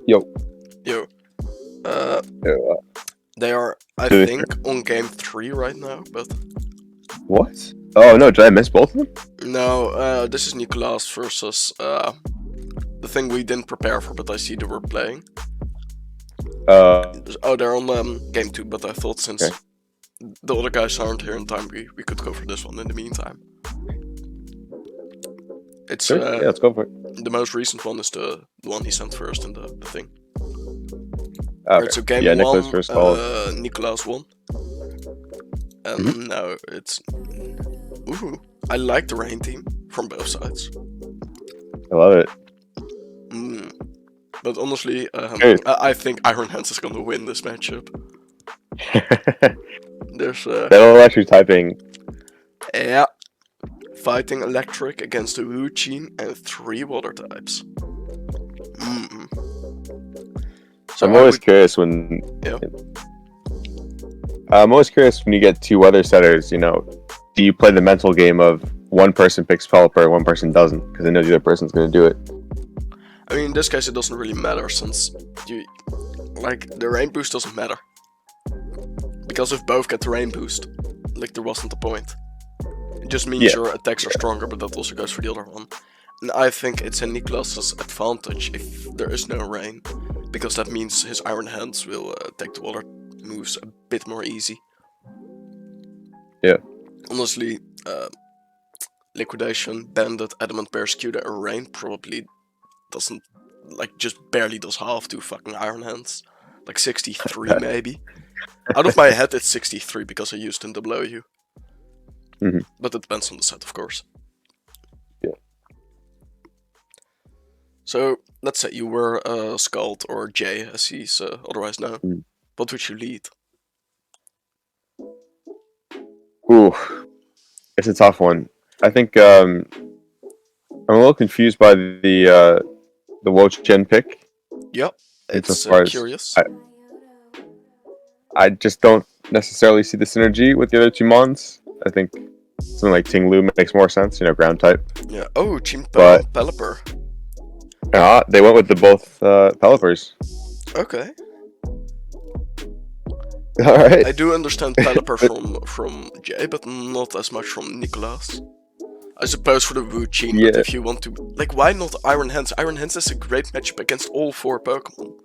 Yo. Yo. They are, I Who is think, on game 3 right now, but What? Oh no, did I miss both of them? no, this is Nicolas versus the thing we didn't prepare for, but I see they were playing. Oh, they're on game 2, but I thought since Okay. the other guys aren't here in time, we could go for this one in the meantime. It's Sure. Yeah, let's go for it. the most recent one is the one he sent first in the thing. Okay. Alright, so game Yeah, 1, Nicholas first call. Nicolas won. And now it's... Ooh, I like the rain team from both sides. I love it. But honestly, Hey. I think Iron Hands is gonna win this matchup. There's They're all actually typing. yeah, fighting electric against the Wu-Chin and 3 water types. So I'm always curious when. Yeah. I'm always curious when you get 2 weather setters. You know, do you play the mental game of one person picks Pelipper, one person doesn't, because they know the other person's going to do it? I mean, in this case, it doesn't really matter since the rain boost doesn't matter because if both get the rain boost, there wasn't the point. It just means your attacks are stronger, but that also goes for the other one. And I think it's in Nicolas's advantage if there is no rain, because that means his Iron Hands will take the water moves a bit more easy. Yeah. Honestly, Liquidation, Bandit, Adamant, Persecutor, and Rain probably doesn't, just barely does half to fucking Iron Hands. 63 maybe. Out of my head it's 63 because I used in W. But it depends on the set, of course. Yeah. So, let's say you were Skald or Jay, as he's otherwise known. What would you lead? Ooh, it's a tough one. I think I'm a little confused by the Wo-Chien pick. Yep, it's curious. I just don't necessarily see the synergy with the other 2 mons. I think something like Ting Lu makes more sense, ground type. Yeah. Oh, Chimpa and Pelipper. They went with the both Pelipers. Okay. Alright. I do understand Pelipper from Jay, but not as much from Nicolas. I suppose for the Wu-Chin, but if you want to... why not Iron Hands? Iron Hands is a great matchup against all 4 Pokemon.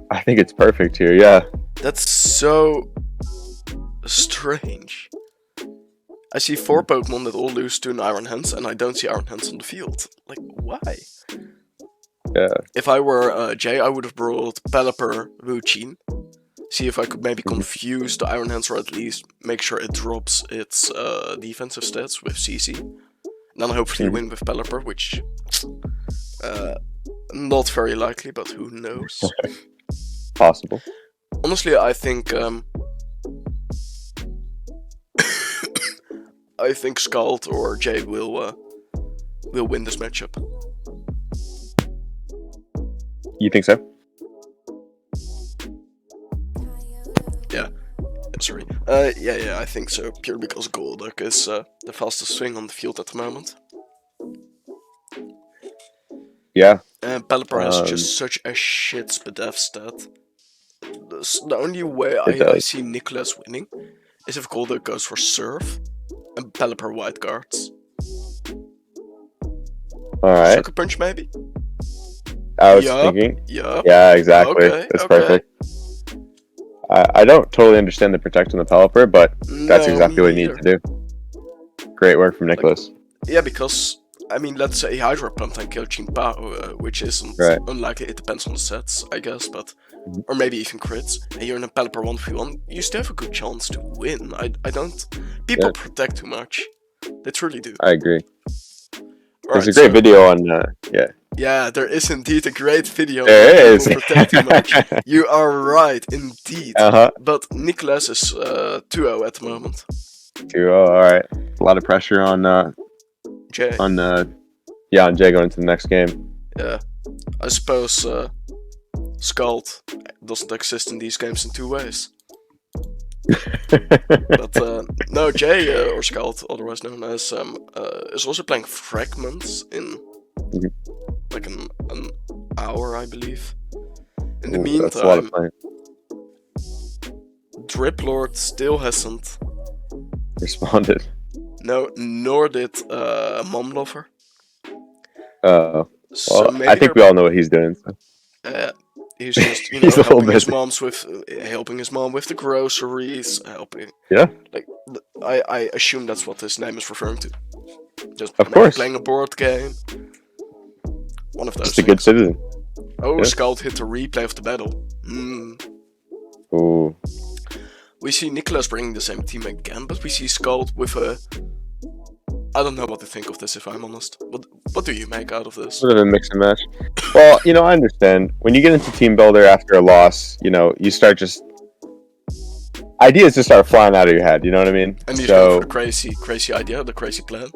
I think it's perfect here, yeah. That's so... strange. I see 4 Pokemon that all lose to an Iron Hands, and I don't see Iron Hands on the field. Why? Yeah. If I were Jay, I would have brought Pelipper, Wu-Chin. See if I could maybe confuse the Iron Hands, or at least make sure it drops its defensive stats with CC. And then hopefully win with Pelipper, which... not very likely, but who knows. Possible. Honestly, I think... I think Skald or Jay will win this matchup. You think so? Sorry. Yeah, I think so. Purely because Golduck is the fastest swing on the field at the moment. Yeah. And Pelipper has just such a shit SPDF stat. The only way I see Nicolas winning is if Golduck goes for Surf and Pelipper White Guards. Alright. Sucker Punch maybe? I was thinking. Yeah, exactly. Okay, That's perfect. I don't totally understand the protect on the Pelipper, but that's exactly what you need to do. Great work from Nicolas. Yeah, because, I mean, let's say Hydro Pump and kill Chimpa, which isn't unlikely. It depends on the sets, I guess, but... Or maybe even crits, and you're in a Pelipper 1v1, you still have a good chance to win. I don't... People protect too much. They truly do. I agree. Right, There's a great video on... Yeah, there is indeed a great video. There is. Protect too much. You are right, indeed. But Nicolas is 2-0 at the moment. 2-0, alright. A lot of pressure on Jay. On Jay going into the next game. Yeah. I suppose Skald doesn't exist in these games in 2 ways. But no, Jay or Skald, otherwise known as, is also playing Fragments in like an hour, I believe. In the Ooh, that's a lot of meantime, playing. Driplord still hasn't. Responded. No, nor did Momlover. So Well, maybe I think we all know what he's doing. So. he's just He's a little helping his busy. mom with the groceries, helping. Yeah, Like I assume that's what his name is referring to. Just Of maybe course. playing a board game. One of those. just a good things. citizen. Oh, yeah. Scald hit the replay of the battle. Ooh, We see Nicholas bringing the same team again, but we see Scald with a. I don't know what to think of this, if I'm honest. What do you make out of this? sort of a mix and match. Well, I understand when you get into team builder after a loss. You start just ideas just start flying out of your head. You know what I mean? And he's So going for the crazy idea, the crazy plan.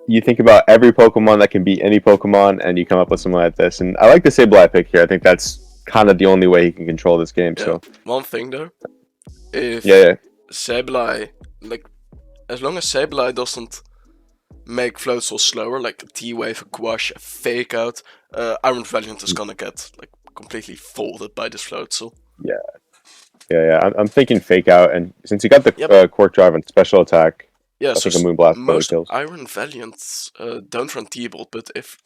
you think about every Pokemon that can beat any Pokemon, and you come up with something like this. And I like the Sableye pick here. I think that's kind of the only way he can control this game. Yeah. So One thing though, if yeah. Sableye, as long as Sableye doesn't make Floatzel slower, like a T-Wave, a Quash, a Fake Out, Iron Valiant is gonna get completely folded by this Floatzel. Yeah. I'm thinking Fake Out, and since he got the Yep. Quark Drive and Special Attack, Yeah, I so think a Moonblast probably most kills. Iron Valiants don't run T-Bolt, but if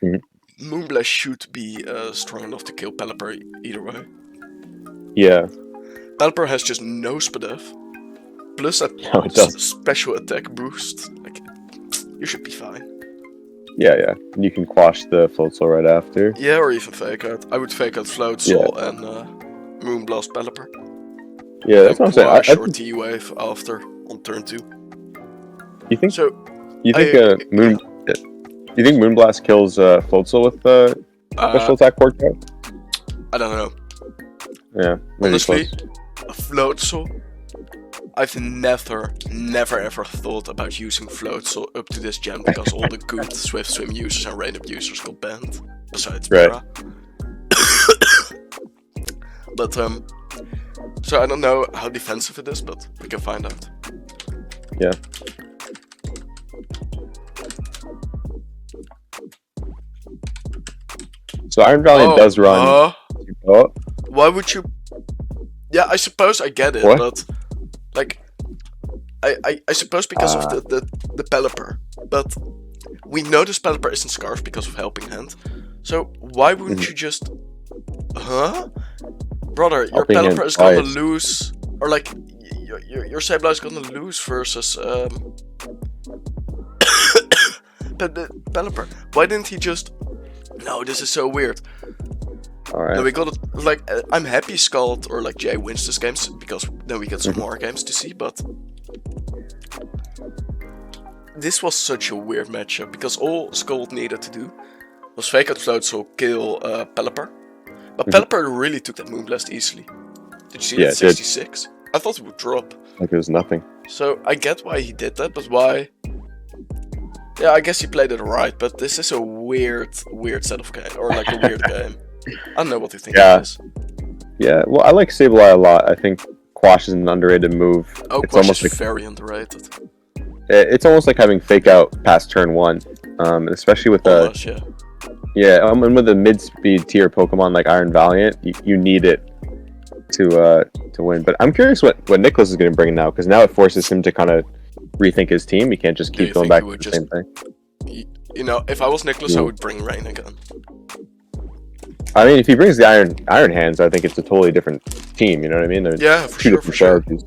Mhm. Moonblast should be strong enough to kill Pelipper either way. Yeah, Pelipper has just no Spadef, plus that no, it does. special attack boost. You should be fine. Yeah. And you can quash the Floatzel right after. Yeah, or even Fake Out. I would Fake Out Floatzel and Moonblast Pelipper. Yeah, that's what I'm saying. Quash or T-Wave after on turn 2. You think? So You think You think Moonblast kills Floatzel with Special Attack Quark Drive? I don't know. Yeah, maybe Honestly, close. a Floatzel. I've never ever thought about using Floatzel up to this gen because all the good Swift Swim users and Rain Up users got banned. Besides Right. Mira. But so I don't know how defensive it is, but we can find out. Yeah. So Iron Valiant does run. Oh, Why would you? Yeah, I suppose I get it, What? but I suppose because of the Pelipper, but we know this Pelipper isn't Scarf because of Helping Hand. So why wouldn't you just, brother? Your Helping Hand Pelipper is gonna twice. lose, or your Sableye is gonna lose versus Pelipper. Why didn't he just? No, this is so weird. all right. No, we got it. I'm happy Scald or Jay wins this game because then we get some more games to see. But this was such a weird matchup because all Scald needed to do was Fake Out Floatzel, kill Pelipper. But Pelipper really took that Moonblast easily. Did you see Yeah, that it did. 66? I thought it would drop. Like it was nothing. So I get why he did that, but why? Yeah, I guess he played it right, but this is a weird set of game, or a weird game. I don't know what you think Yeah. of this. Yeah, well, I like Sableye a lot. I think Quash is an underrated move. Oh, It's Quash almost is like very underrated. it's almost like having Fake Out past turn 1, and especially with Almost, yeah. and with a mid-speed tier Pokemon like Iron Valiant, you need it to win. But I'm curious what Nicholas is going to bring now, because now it forces him to kind of rethink his team. He can't just Do you keep going think back he to would the just- same thing. You know, if I was Nicholas, I Yeah. would bring Rain again. I mean, if he brings the Iron Hands, I think it's a totally different team. You know what I mean? They're Yeah, for two sure, different for sure. strategies.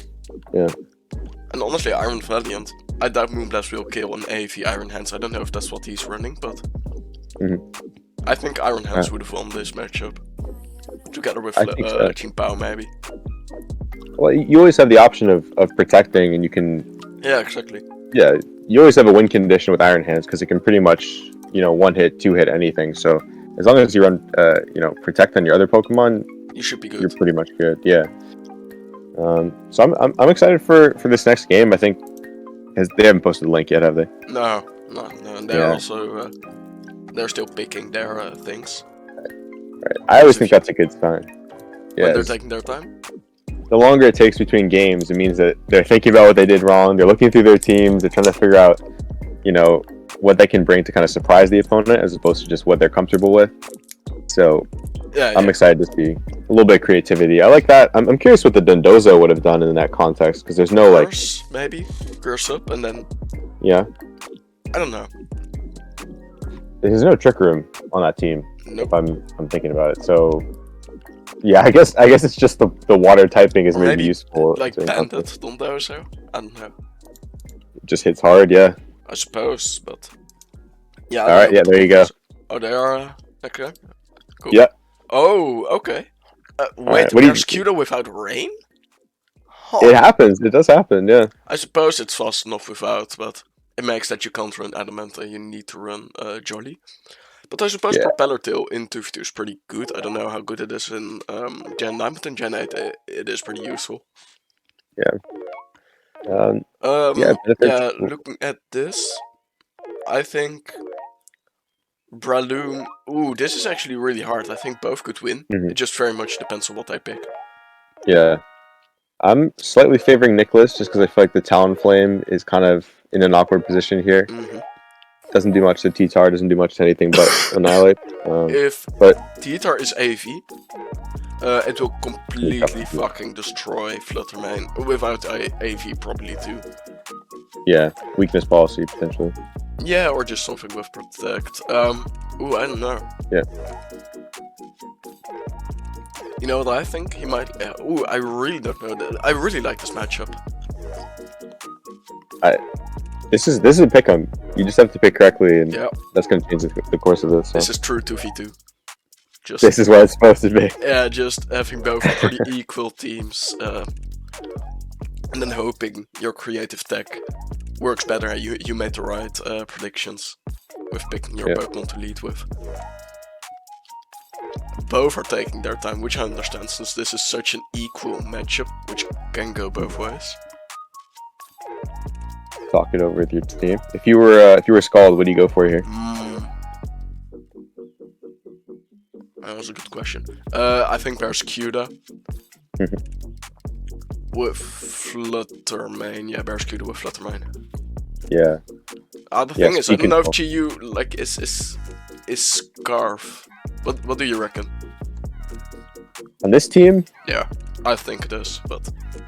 And honestly, Iron Valiant, I doubt Moonblast will kill an AV Iron Hands. I don't know if that's what he's running, but Mhm. I think Iron Hands Yeah. would have won this matchup. Together with I think so. Team Pao, maybe. Well, you always have the option of protecting, and you can. Yeah, exactly. Yeah, you always have a win condition with Iron Hands because it can pretty much, one hit, two hit anything. So as long as you run, protect on your other Pokemon, You should be you're good. pretty much good. Yeah. So I'm excited for this next game. I think they haven't posted the link yet, have they? No. And they're Yeah. also they're still picking their things Right. I always think that's a good sign. when Yeah. they're taking their time. The longer it takes between games, it means that they're thinking about what they did wrong. They're looking through their teams. They're trying to figure out, what they can bring to kind of surprise the opponent, as opposed to just what they're comfortable with. So, Yeah, I'm yeah. excited to see a little bit of creativity. I like that. I'm curious what the Dondozo would have done in that context because there's no like, Curse, maybe? Curse up, and then... yeah, I don't know. there's no trick room on that team. Nope. If I'm thinking about it, so yeah, I guess it's just the water typing is Or maybe maybe, useful. like, to encounter. Bandit Dondozo? I don't know. It just hits hard, yeah. I suppose, but... Yeah, All right, yeah, there you go. Oh, they are... okay. Cool. Yeah. Oh, okay. Wait, right, what do you- Barraskewda without rain? Huh. It happens. It does happen, yeah. I suppose it's fast enough without, but it makes that you can't run Adamant and you need to run Jolly. But I suppose Yeah. Propeller Tail in 2v2 is pretty good. I don't know how good it is in Gen 9, but in Gen 8 it is pretty useful. Yeah, Yeah, benefits. looking at this, I think Breloom... Ooh, this is actually really hard. I think both could win. Mhm. It just very much depends on what I pick. Yeah. I'm slightly favoring Nicholas just because I feel like the Talonflame is kind of in an awkward position here. Hmm. Doesn't do much to T-Tar, doesn't do much to anything but Annihilate. If but T-Tar is AV, it will completely fucking destroy Fluttermane. Without AV probably too. yeah, weakness policy potentially. Yeah, or just something with Protect. Ooh, I don't know. Yeah. You know what I think? He might... ooh, I really don't know. I really like this matchup. This is a pick 'em. You just have to pick correctly, and Yeah, that's going to change the course of this. So. this is true 2v2. Just... This is what it's supposed to be. Yeah, just having both pretty equal teams, and then hoping your creative tech works better and you made the right predictions with picking your Pokemon to lead with. Both are taking their time, which I understand since this is such an equal matchup, which can go both ways. Talk it over with your team. If you were Scald, what do you go for here? That was a good question. I think Barraskewda with Fluttermane. Yeah, Barraskewda with Fluttermane. Yeah. The thing is, I don't know if GU like is Scarf. What do you reckon? On this team, Yeah, I think it is, but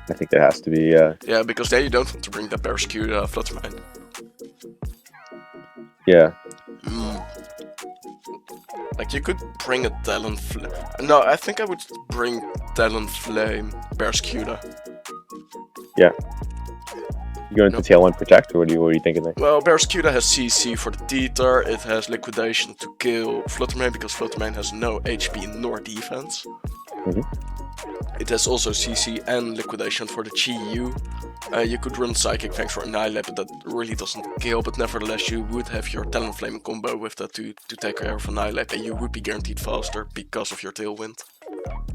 I think it has to be. Yeah. yeah, because then you don't want to bring that Barraskewda Fluttermane. Yeah. Like you could bring a Talonflame. No, I think I would bring Talonflame Barraskewda. Yeah. You going to Tail and Protect, or what are you thinking there? Well, Barraskewda has CC for the T-Tar, it has Liquidation to kill Fluttermane because Fluttermane has no HP nor defense. It has also CC and Liquidation for the GU. You could run Psychic Fangs for Annihilate, but that really doesn't kill, but nevertheless you would have your Talonflame combo with that to take care of Annihilate, and you would be guaranteed faster because of your Tailwind.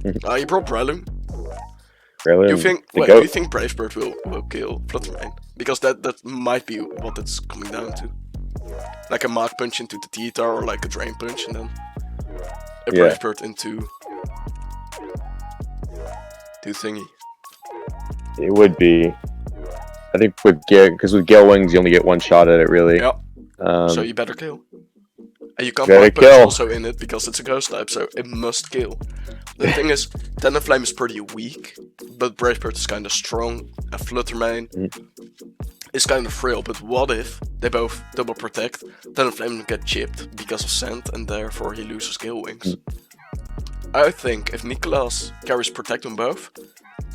You brought Breloom. Do you think Brave Bird will kill Fluttermane? Because that might be what it's coming down to. Like a Mach Punch into the T-Tar or like a Drain Punch and then a Brave Bird into thingy. It would be. I think with Gale Wings you only get one shot at it really. Yeah. So you better kill. And you can't Mach Punch also in it because it's a ghost type, so it must kill. The thing is, Talonflame is pretty weak, but Brave Bird is kind of strong, and Fluttermane is kind of frail, but what if they both double protect, Talonflame get chipped because of Sand, and therefore he loses Gale Wings? I think if Nicholas carries Protect on both,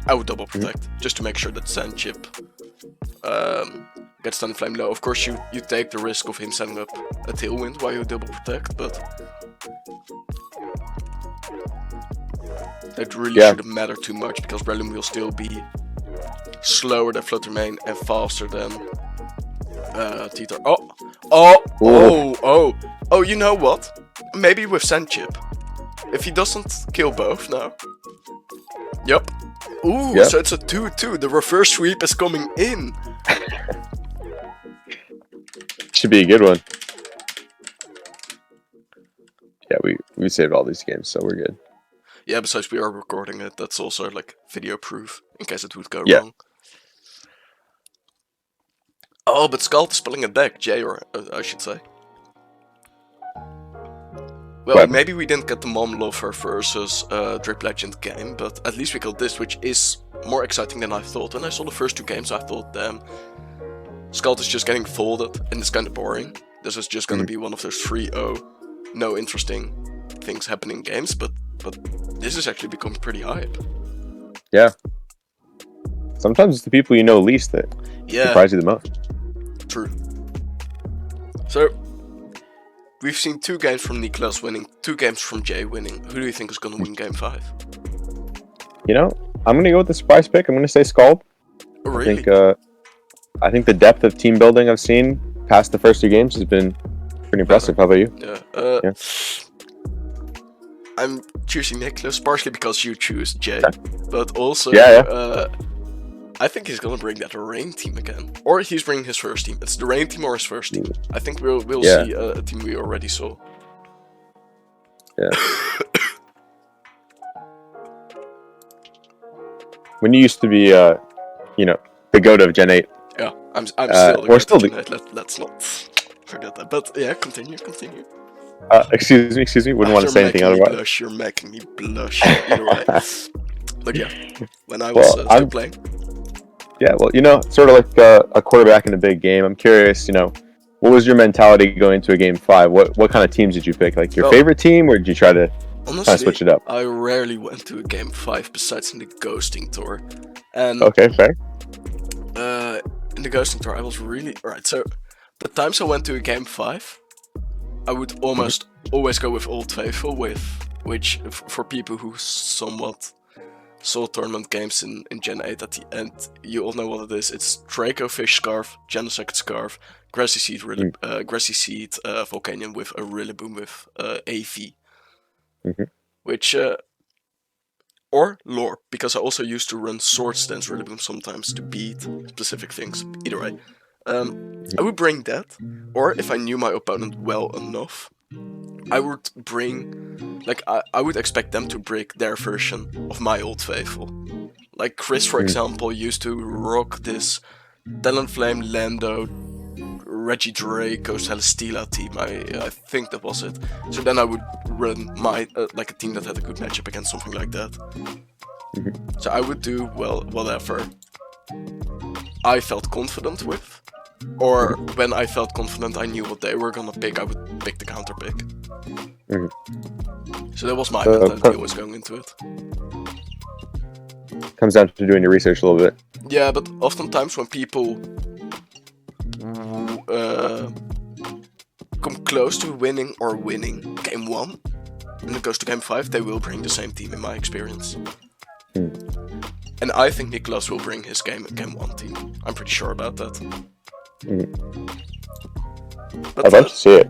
I would double protect, just to make sure that Sand chip gets Talonflame low. Of course you take the risk of him setting up a Tailwind while you double protect, but that really shouldn't matter too much because Breloom will still be slower than Fluttermane and faster than T-Tar. Oh, you know what? Maybe with Sand Chip. If he doesn't kill both now. Yup. Ooh, so it's a 2-2. The reverse sweep is coming in. Should be a good one. Yeah, we saved all these games, so we're good. Yeah, besides we are recording it, that's also like video proof, in case it would go wrong. Oh, but Scald is pulling it back, Jay, or I should say. Well, What? maybe we didn't get the Mom Lover versus Drip Legend game, but at least we got this, which is more exciting than I thought. When I saw the first two games, I thought, damn, Skald is just getting folded, and it's kind of boring. This is just gonna be one of those 3-0, no interesting things happening games, but this has actually become pretty hype. Yeah. Sometimes it's the people you know least that Yeah, surprise you the most. true. So, we've seen 2 games from Niklas winning, 2 games from Jay winning. Who do you think is gonna win Game 5? You know, I'm gonna go with the surprise pick. I'm gonna say Skald. Oh, really? I think the depth of team building I've seen past the first 2 games has been pretty impressive. How about you? Yeah. Yeah. I'm choosing Niklas partially because you choose Jay, but also I think he's gonna bring that Rain team again, or he's bringing his first team. It's the Rain team or his first team. I think we'll see a team we already saw. Yeah. When you used to be, the goat of Gen 8. Yeah, I'm still the we're goat still of the- Gen 8. Let's not forget that. But yeah, continue. Excuse me. Wouldn't want to say anything otherwise. You're making me blush. Either way. But yeah, when I was still playing. Yeah, well, sort of like a quarterback in a big game. I'm curious, what was your mentality going into a game 5? What kind of teams did you pick? Like your favorite team, or did you try to honestly switch it up? I rarely went to a game 5 besides in the Ghosting Tour. And Okay, fair. in the Ghosting Tour, I was really right. So the times I went to a game 5, I would almost always go with Old Faithful, which for people who somewhat saw tournament games in Gen 8 at the end, you all know what it is. It's Draco Fish Scarf, Genesect Scarf, Grassy Seed, Volcanion with a Rillaboom with AV. Which, or Lore, because I also used to run Swords Dance Rillaboom sometimes to beat specific things. Either way. I would bring that, or if I knew my opponent well enough, I would bring, I would expect them to break their version of my Old Faithful. Like Chris, for example, used to rock this Talonflame, Lando, Reggie Draco, Celesteela team. I think that was it. So then I would run my a team that had a good matchup against something like that. So I would do whatever I felt confident with. Or when I felt confident I knew what they were gonna pick, I would pick the counter pick. So that was my mentality always going into it. Comes down to doing your research a little bit. Yeah, but oftentimes when people come close to winning game 1, and it goes to game 5, they will bring the same team in my experience. And I think Niklas will bring his game 1 team. I'm pretty sure about that. But, I'd like to see it.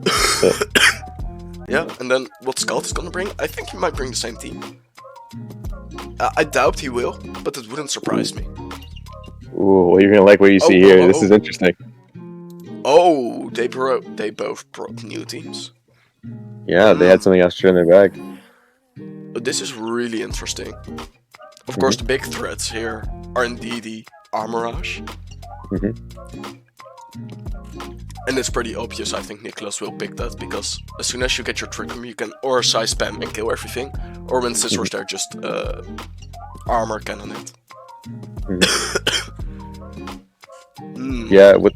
Yeah, and then what Skald is gonna bring, I think he might bring the same team. I doubt he will, but it wouldn't surprise me. Ooh, well, you're gonna like what you see here. This is interesting. Oh, they both brought new teams. Yeah, they had something extra in their bag. But this is really interesting. Of course, the big threats here are indeed Armorage. And it's pretty obvious, I think Niklas will pick that, because as soon as you get your Trick Room, you can or size spam and kill everything, or when Scissors there, just armor cannon it. Yeah, with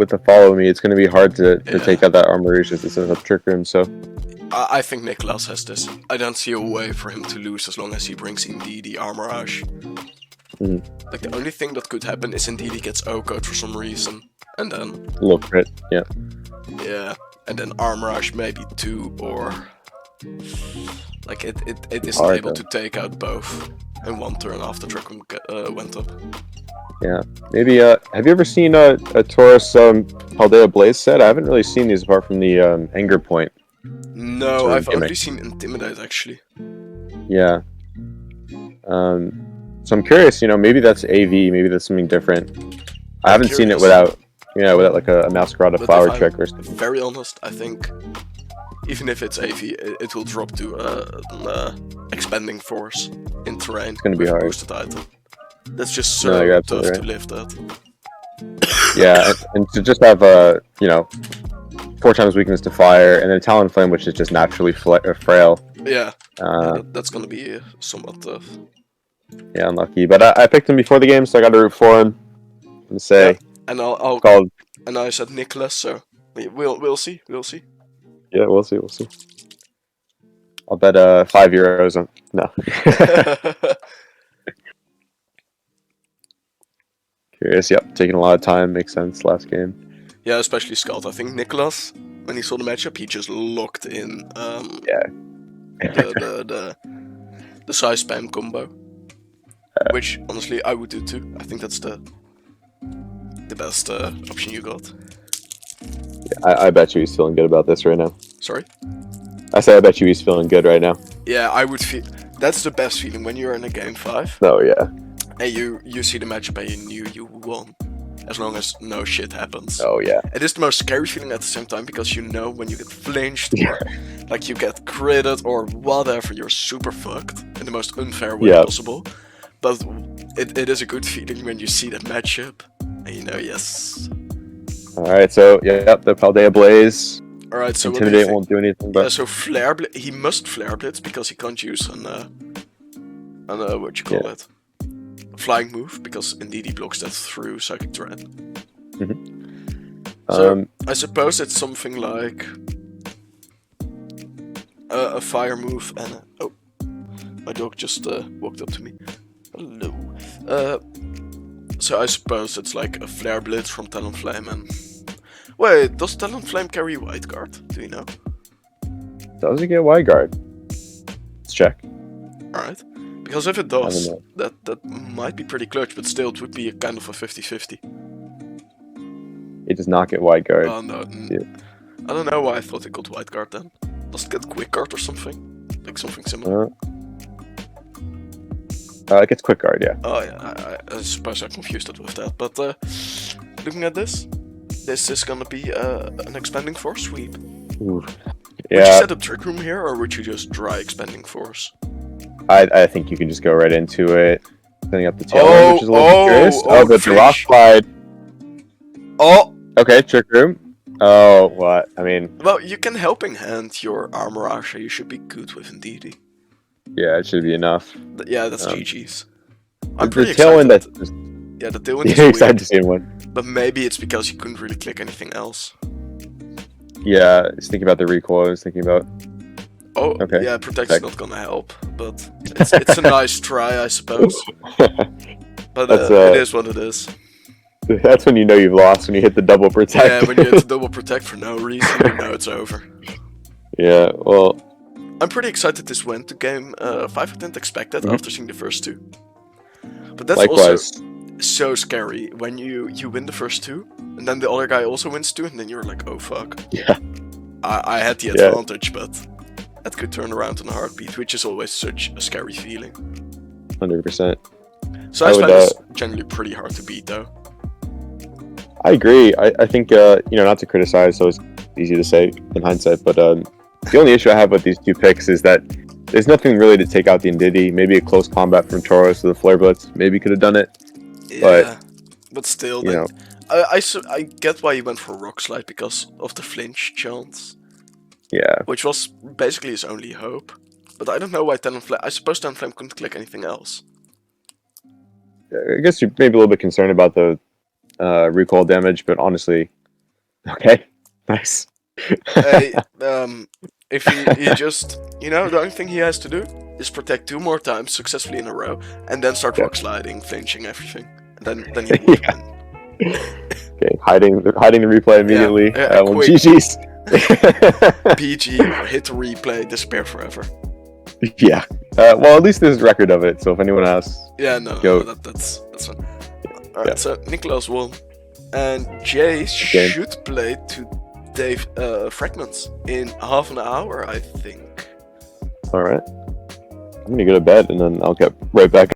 the follow me, it's going to be hard to take out that Armorage just to set up Trick Room, so... I think Niklas has this. I don't see a way for him to lose as long as he brings indeed the Armorage. Like, the only thing that could happen is indeed he gets O-Code for some reason, and then... A little crit, yeah. Yeah, and then Armorage maybe 2, or... Like, it isn't able to take out both in one turn after Trick Room went up. Yeah, maybe, have you ever seen a Taurus Paldea Blaze set? I haven't really seen these apart from the Anger Point. No, I've only seen Intimidate, actually. Yeah. So I'm curious, maybe that's AV, maybe that's something different. I haven't seen it without like a Masquerade Flower Trick or something. Very honest, I think even if it's AV, it will drop to an expanding force in terrain. It's gonna be hard. Boosted item. That's just so tough to lift that. Yeah, and to just have 4 times weakness to fire, and then Talonflame, which is just naturally frail. Yeah, that's gonna be somewhat tough. Yeah, unlucky. But I picked him before the game, so I got to root for him. And say, yeah. And I'll called. And I said Nicholas, so we'll see. Yeah, we'll see. I'll bet €5 on. No. Curious. Yep, taking a lot of time. Makes sense. Last game. Yeah, especially Scott. I think Nicholas, when he saw the matchup, he just locked in. Yeah. The size spam combo, which honestly I would do too. I think that's the best option you got. Yeah, I bet you he's feeling good about this right now. Sorry? I say I bet you he's feeling good right now. Yeah, I would feel that's the best feeling when you're in a game 5. Oh yeah. And you see the matchup and you knew you won, as long as no shit happens. Oh yeah. It is the most scary feeling at the same time because you know when you get flinched or like you get critted or whatever, you're super fucked in the most unfair way possible. But it is a good feeling when you see that matchup and you know, yes. Alright, so yep, the Paldea Blaze. Alright, so Intimidate won't do anything, but so Flare Blitz, he must Flare Blitz because he can't use an what you call it? Flying move, because indeed he blocks that through Psychic Dread. So I suppose it's something like a fire move and oh, my dog just walked up to me. Hello. So I suppose it's like a Flare Blitz from Talonflame and wait, does Talonflame carry White Guard? Do you know? Does he get Wide Guard? Let's check. Alright. Because if it does, that might be pretty clutch, but still it would be a kind of a 50-50. It does not get Wide Guard. Oh no. I don't know why I thought it got White Guard then. Does it get Quick Guard or something? Like something similar? It gets Quick Guard, yeah. Oh yeah, I suppose I confused it with that. But looking at this is gonna be an Expanding Force sweep. Ooh. Yeah. Would you set up Trick Room here, or would you just try Expanding Force? I think you can just go right into it. Setting up the tail, which is a little curious. Oh, but the Rock Slide. Oh! Okay, Trick Room. Oh, what? I mean... Well, you can Helping Hand your Armorage, so you should be good with Indeedee. Yeah, it should be enough. Yeah, that's GG's. I'm pretty excited. Yeah, the Tailwind is You're excited to see one. But maybe it's because you couldn't really click anything else. Yeah, I was thinking about the recoil, I was thinking about... Oh, okay. Yeah, Protect's not gonna help, but it's a nice try, I suppose. But it is what it is. That's when you know you've lost, when you hit the double protect. Yeah, when you hit the double protect for no reason, you know it's over. Yeah, well... I'm pretty excited this went to game 5 I didn't expect that after seeing the first 2. But that's also so scary when you win the first 2, and then the other guy also wins 2, and then you're like, oh fuck. Yeah. I had the advantage, but that could turn around in a heartbeat, which is always such a scary feeling. 100%. So I find this generally pretty hard to beat, though. I agree. I think, not to criticize, so it's easy to say in hindsight, but the only issue I have with these 2 picks is that there's nothing really to take out the Indeedee. Maybe a close combat from Tauros to the Flare Blitz. Maybe could have done it. Yeah, but still, I get why he went for Rock Slide because of the flinch chance. Yeah. Which was basically his only hope. But I don't know why Talonflame... I suppose Talonflame couldn't click anything else. I guess you're maybe a little bit concerned about the recoil damage, but honestly... Okay. Nice. Hey, if he just... the only thing he has to do is protect 2 more times successfully in a row, and then start rock sliding, flinching, everything. And then he would win. Okay, hiding the replay immediately. GG's. PG, hit the replay, disappear forever. Yeah. Well, at least there's a record of it, so if anyone asks... Yeah, no, that's fine. Alright, so Nicholas won. And Jay should play today Fragments in half an hour, I think. Alright. I'm gonna go to bed, and then I'll get right back